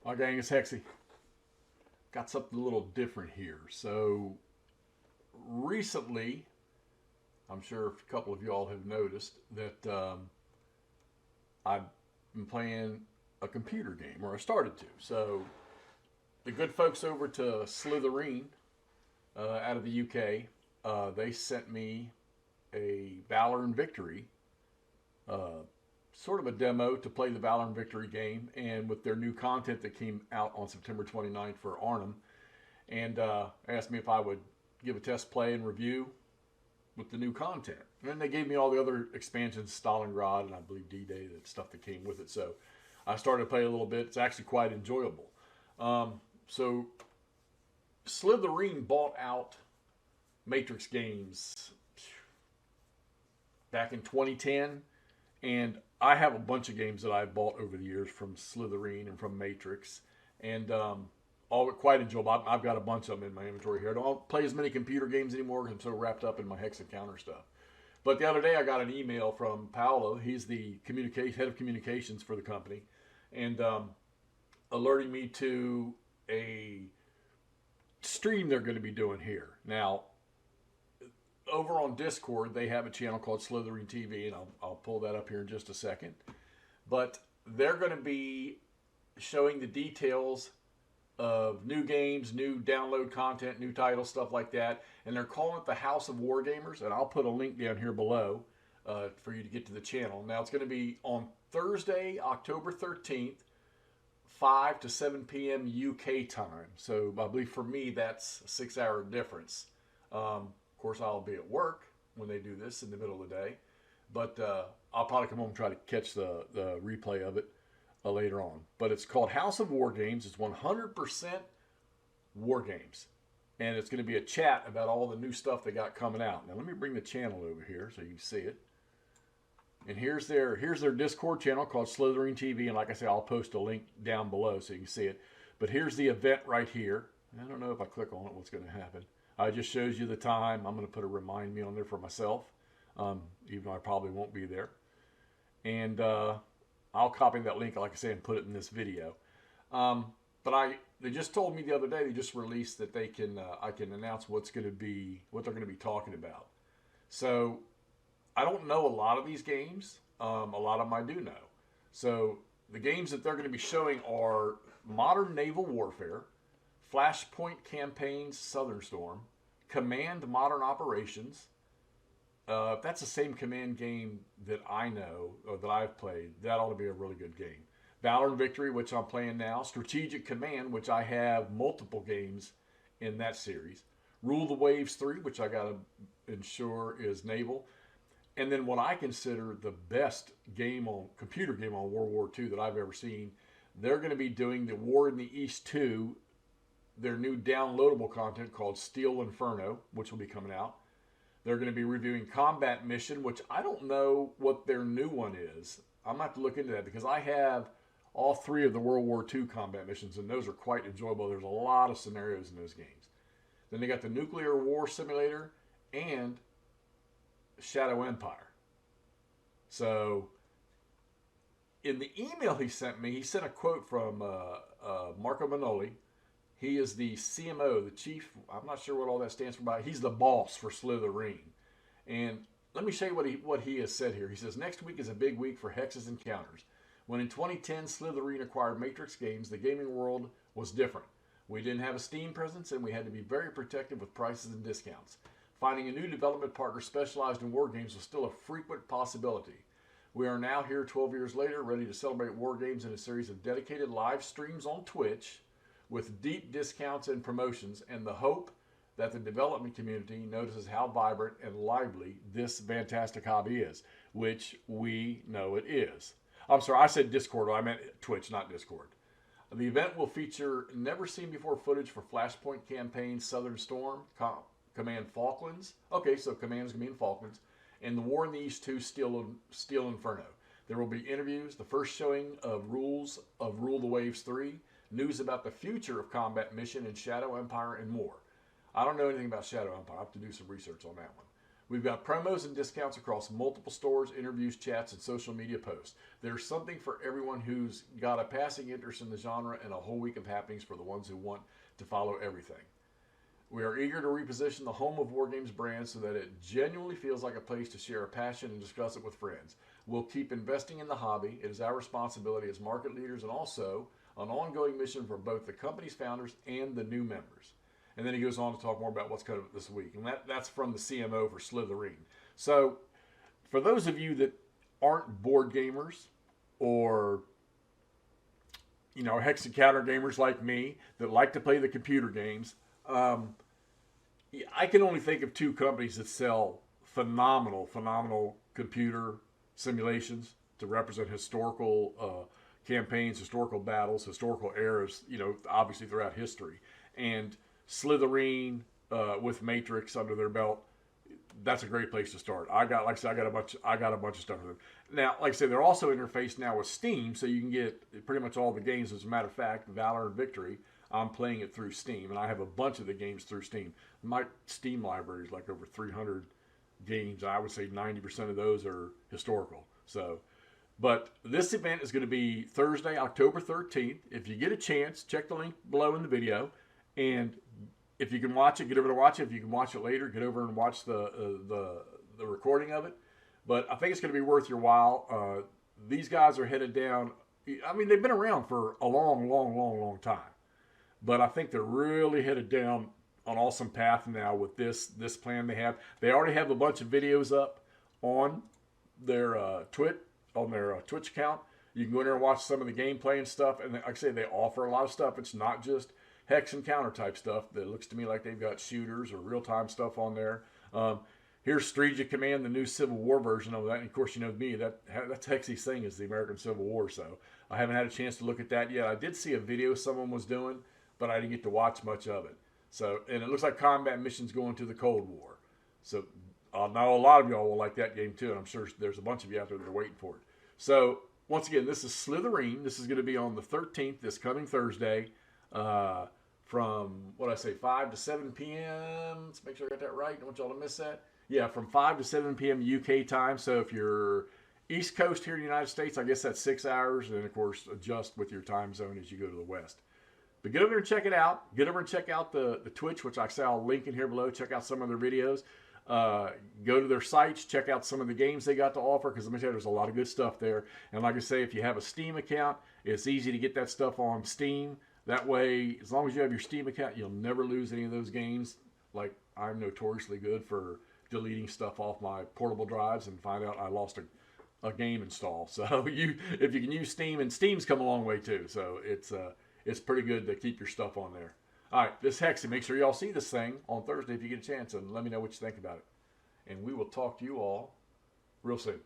My gang is Hexy. Got something a little different here. So recently, I'm sure a couple of y'all have noticed that I've been playing a computer game, or I started to. So the good folks over to Slitherine out of the UK, they sent me a Valor and Victory uh, sort of a demo to play the Valor and Victory game, and with their new content that came out on September 29th for Arnhem, and asked me if I would give a test play and review with the new content. And then they gave me all the other expansions, Stalingrad, and I believe D-Day, the stuff that came with it. So I started to play a little bit. It's actually quite enjoyable. So Slitherine bought out Matrix Games back in 2010, and I have a bunch of games that I've bought over the years from Slitherine and from Matrix, and all quite enjoyable. I've got a bunch of them in my inventory here. I don't play as many computer games anymore because I'm so wrapped up in my Hex Encounter stuff. But the other day I got an email from Paolo. He's the head of communications for the company, and alerting me to a stream they're going to be doing here. Now, over on Discord, they have a channel called Slitherine TV, and I'll pull that up here in just a second. But they're going to be showing the details of new games, new download content, new titles, stuff like that. And they're calling it the House of Wargamers, and I'll put a link down here below for you to get to the channel. Now, it's going to be on Thursday, October 13th, 5 to 7 p.m. UK time. So I believe for me, that's a 6-hour difference. Of course, I'll be at work when they do this in the middle of the day, but I'll probably come home and try to catch the replay of it later on. But it's called House of War Games. It's 100% War Games, and it's going to be a chat about all the new stuff they got coming out. Now, let me bring the channel over here so you can see it. And here's their Discord channel called Slitherine TV, and like I said, I'll post a link down below so you can see it. But here's the event right here. I don't know if I click on it, what's going to happen. It just shows you the time. I'm going to put a remind me on there for myself, even though I probably won't be there. And I'll copy that link, like I say, and put it in this video. But they just told me the other day, they just released that I can announce what they're going to be talking about. So I don't know a lot of these games. A lot of them I do know. So the games that they're going to be showing are Modern Naval Warfare, Flashpoint Campaigns Southern Storm, Command Modern Operations. If that's the same Command game that I know or that I've played, that ought to be a really good game. Valor and Victory, which I'm playing now. Strategic Command, which I have multiple games in that series. Rule the Waves 3, which I got to ensure is naval. And then what I consider the best computer game on World War II that I've ever seen, they're going to be doing the War in the East 2, their new downloadable content called Steel Inferno, which will be coming out. They're going to be reviewing Combat Mission, which I don't know what their new one is. I'm going to have to look into that because I have all 3 of the World War II combat missions, and those are quite enjoyable. There's a lot of scenarios in those games. Then they got the Nuclear War Simulator and Shadow Empire. So in the email he sent me, he sent a quote from Marco Manoli. He is the CMO, the chief. I'm not sure what all that stands for, but he's the boss for Slitherine. And let me show you what he has said here. He says, next week is a big week for Hex's Encounters. When in 2010, Slitherine acquired Matrix Games, the gaming world was different. We didn't have a Steam presence, and we had to be very protective with prices and discounts. Finding a new development partner specialized in war games was still a frequent possibility. We are now here 12 years later, ready to celebrate war games in a series of dedicated live streams on Twitch with deep discounts and promotions, and the hope that the development community notices how vibrant and lively this fantastic hobby is, which we know it is. I'm sorry, I said Discord. I meant Twitch, not Discord. The event will feature never-seen-before footage for Flashpoint Campaign Southern Storm, Command Falklands. Okay, so Command is going to be in Falklands. And the War in the East 2, Steel Inferno. There will be interviews, the first showing of Rule the Waves 3, news about the future of Combat Mission and Shadow Empire, and more. I don't know anything about Shadow Empire. I have to do some research on that one. We've got promos and discounts across multiple stores, interviews, chats, and social media posts. There's something for everyone who's got a passing interest in the genre and a whole week of happenings for the ones who want to follow everything. We are eager to reposition the home of Wargames brand so that it genuinely feels like a place to share a passion and discuss it with friends. We'll keep investing in the hobby. It is our responsibility as market leaders and also an ongoing mission for both the company's founders and the new members. And then he goes on to talk more about what's coming this week. And that's from the CMO for Slitherine. So for those of you that aren't board gamers or, hex and counter gamers like me that like to play the computer games, I can only think of two companies that sell phenomenal computer simulations to represent historical campaigns, historical battles, historical eras, obviously throughout history. And Slitherine with Matrix under their belt, that's a great place to start. I got a bunch of stuff for them. Now, like I say, they're also interfaced now with Steam, so you can get pretty much all the games. As a matter of fact, Valor and Victory, I'm playing it through Steam, and I have a bunch of the games through Steam. My Steam library is like over 300 games. I would say 90% of those are historical. But this event is going to be Thursday, October 13th. If you get a chance, check the link below in the video, and if you can watch it, get over to watch it. If you can watch it later, get over and watch the recording of it. But I think it's going to be worth your while. These guys are headed down. I mean, they've been around for a long time. But I think they're really headed down an awesome path now with this plan they have. They already have a bunch of videos up on their Twitch account. You can go in there and watch some of the gameplay and stuff. And like I say, they offer a lot of stuff. It's not just hex and counter type stuff. That looks to me like they've got shooters or real-time stuff on there. Here's Strategic Command, the new Civil War version of that. And of course, you know me, that's Hexy's thing is the American Civil War. So I haven't had a chance to look at that yet. I did see a video someone was doing, but I didn't get to watch much of it. So, and it looks like combat missions going to the Cold War. So I know a lot of y'all will like that game too, and I'm sure there's a bunch of you out there that are waiting for it. So once again, this is Slitherine. This is going to be on the 13th, this coming Thursday, from, 5 to 7 p.m. Let's make sure I got that right. I don't want y'all to miss that. Yeah, from 5 to 7 p.m. UK time. So if you're East Coast here in the United States, I guess that's 6 hours. And then, of course, adjust with your time zone as you go to the West. But get over there and check it out. Get over and check out the Twitch, which I say I'll link in here below. Check out some of their videos. Go to their sites. Check out some of the games they got to offer, because let me tell you, there's a lot of good stuff there. And like I say, if you have a Steam account, it's easy to get that stuff on Steam. That way, as long as you have your Steam account, you'll never lose any of those games. Like, I'm notoriously good for deleting stuff off my portable drives and find out I lost a game install. So if you can use Steam, and Steam's come a long way too. So it's pretty good to keep your stuff on there. All right, this Hexy. Make sure y'all see this thing on Thursday if you get a chance, and let me know what you think about it. And we will talk to you all real soon.